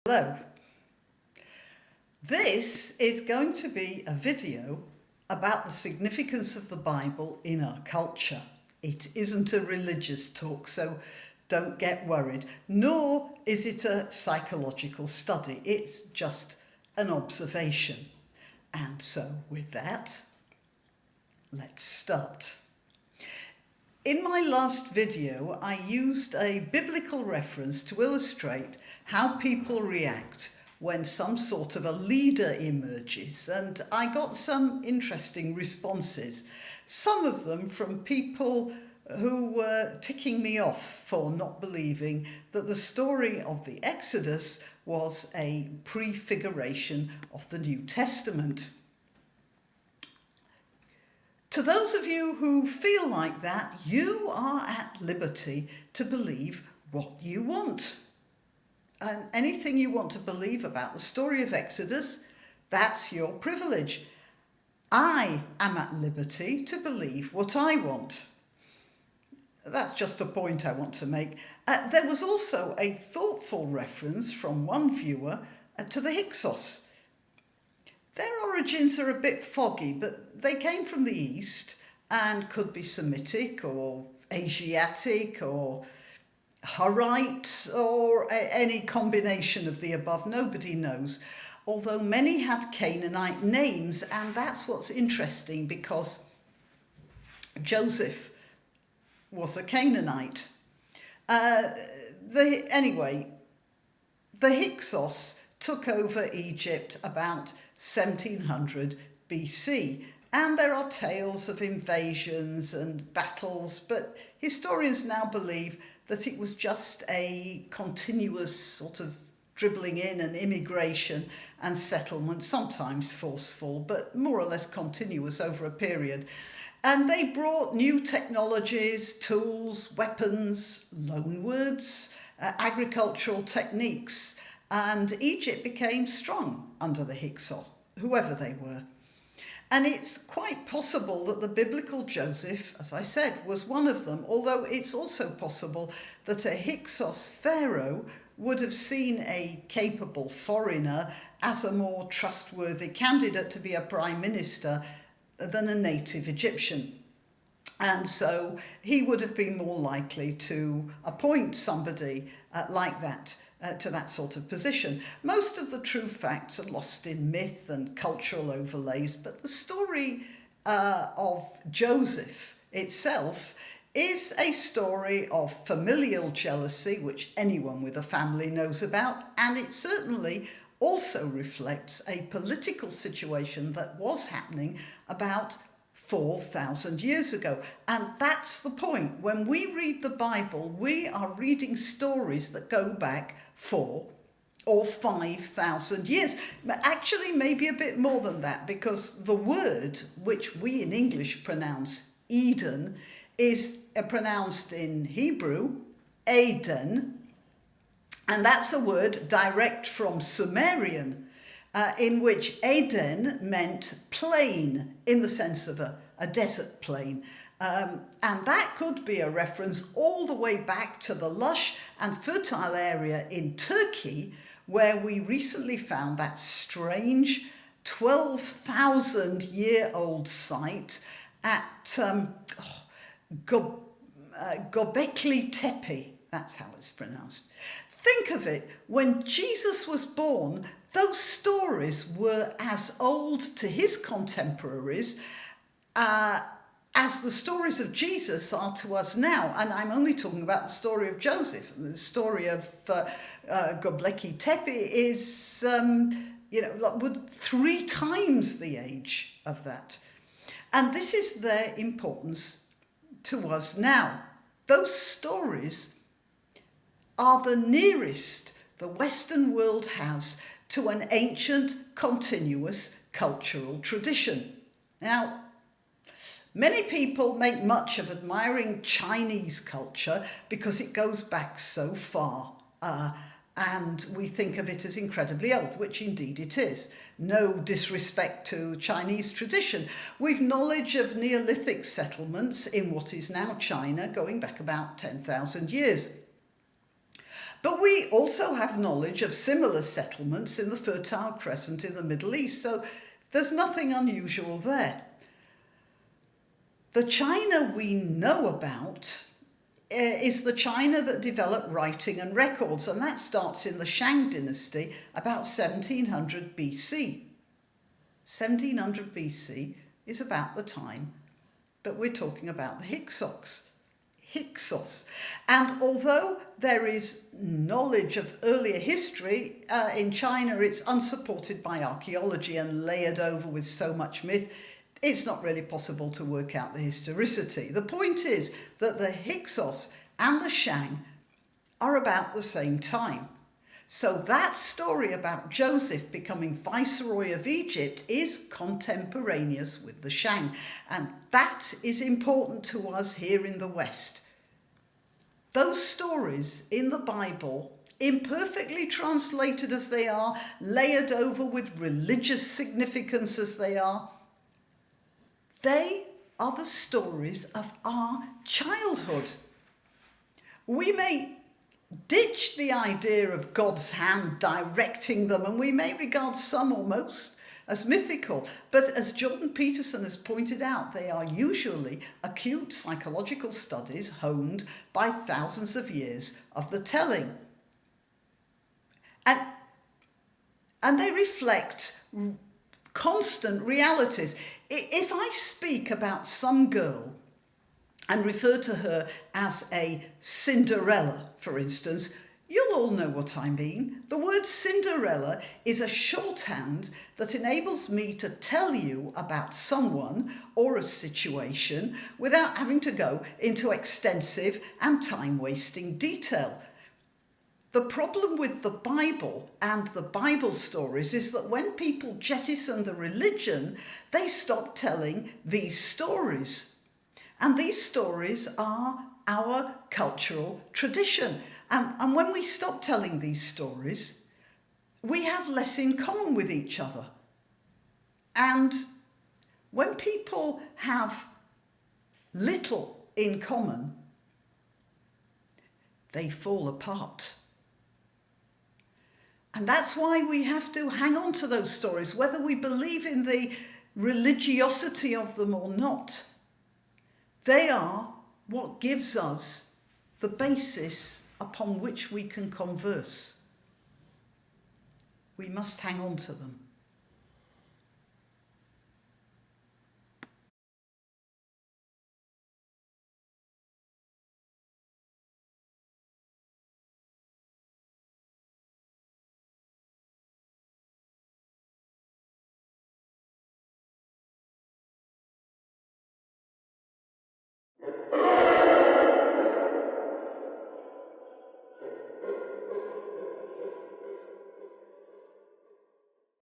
Hello. This is going to be a video about the significance of the Bible in our culture. It isn't a religious talk, so don't get worried, nor is it a psychological study. It's just an observation. And so with that, let's start. In my last video, I used a biblical reference to illustrate how people react when some sort of a leader emerges, and I got some interesting responses, some of them from people who were ticking me off for not believing that the story of the Exodus was a prefiguration of the New Testament. To those of you who feel like that, you are at liberty to believe what you want. And anything you want to believe about the story of Exodus, that's your privilege. I am at liberty to believe what I want. That's just a point I want to make. There was also a thoughtful reference from one viewer to the Hyksos. Their origins are a bit foggy, but they came from the East and could be Semitic or Asiatic or Hurrite or any combination of the above. Nobody knows. Although many had Canaanite names, and that's what's interesting because Joseph was a Canaanite. Anyway, the Hyksos took over Egypt about 1700 BC, and there are tales of invasions and battles, but historians now believe that it was just a continuous sort of dribbling in and immigration and settlement, sometimes forceful, but more or less continuous over a period. And they brought new technologies, tools, weapons, loanwords, agricultural techniques, and Egypt became strong under the Hyksos, whoever they were. And it's quite possible that the biblical Joseph, as I said, was one of them, although it's also possible that a Hyksos pharaoh would have seen a capable foreigner as a more trustworthy candidate to be a prime minister than a native Egyptian. And so he would have been more likely to appoint somebody like that to that sort of position. Most of the true facts are lost in myth and cultural overlays, but the story of Joseph itself is a story of familial jealousy, which anyone with a family knows about, and it certainly also reflects a political situation that was happening about 4,000 years ago. And that's the point. When we read the Bible, we are reading stories that go back 4,000 or 5,000 years. Actually, maybe a bit more than that, because the word, which we in English pronounce Eden, is pronounced in Hebrew, Eden, and that's a word direct from Sumerian, in which Eden meant plain, in the sense of a desert plain. And that could be a reference all the way back to the lush and fertile area in Turkey, where we recently found that strange 12,000-year-old site at Göbekli Tepe. That's how it's pronounced. Think of it, when Jesus was born, those stories were as old to his contemporaries as the stories of Jesus are to us now. And I'm only talking about the story of Joseph. The story of Göbekli Tepe is, with 3 times the age of that. And this is their importance to us now. Those stories are the nearest the Western world has to an ancient, continuous cultural tradition. Now, many people make much of admiring Chinese culture because it goes back so far, and we think of it as incredibly old, which indeed it is. No disrespect to Chinese tradition. We've knowledge of Neolithic settlements in what is now China going back about 10,000 years. But we also have knowledge of similar settlements in the Fertile Crescent in the Middle East, so there's nothing unusual there. The China we know about is the China that developed writing and records, and that starts in the Shang dynasty about 1700 BC. 1700 BC is about the time that we're talking about the Hyksos. And although there is knowledge of earlier history, in China it's unsupported by archaeology and layered over with so much myth, it's not really possible to work out the historicity. The point is that the Hyksos and the Shang are about the same time. So that story about Joseph becoming viceroy of Egypt is contemporaneous with the Shang, and that is important to us here in the West. Those stories in the Bible, imperfectly translated as they are, layered over with religious significance as they are the stories of our childhood. We may ditch the idea of God's hand directing them, and we may regard some or most as mythical, but as Jordan Peterson has pointed out, they are usually acute psychological studies honed by thousands of years of the telling. And they reflect constant realities. If I speak about some girl and refer to her as a Cinderella, for instance, you'll all know what I mean. The word Cinderella is a shorthand that enables me to tell you about someone or a situation without having to go into extensive and time-wasting detail. The problem with the Bible and the Bible stories is that when people jettison the religion, they stop telling these stories. And these stories are our cultural tradition. And when we stop telling these stories, we have less in common with each other. And when people have little in common, they fall apart. And that's why we have to hang on to those stories, whether we believe in the religiosity of them or not. They are what gives us the basis upon which we can converse. We must hang on to them.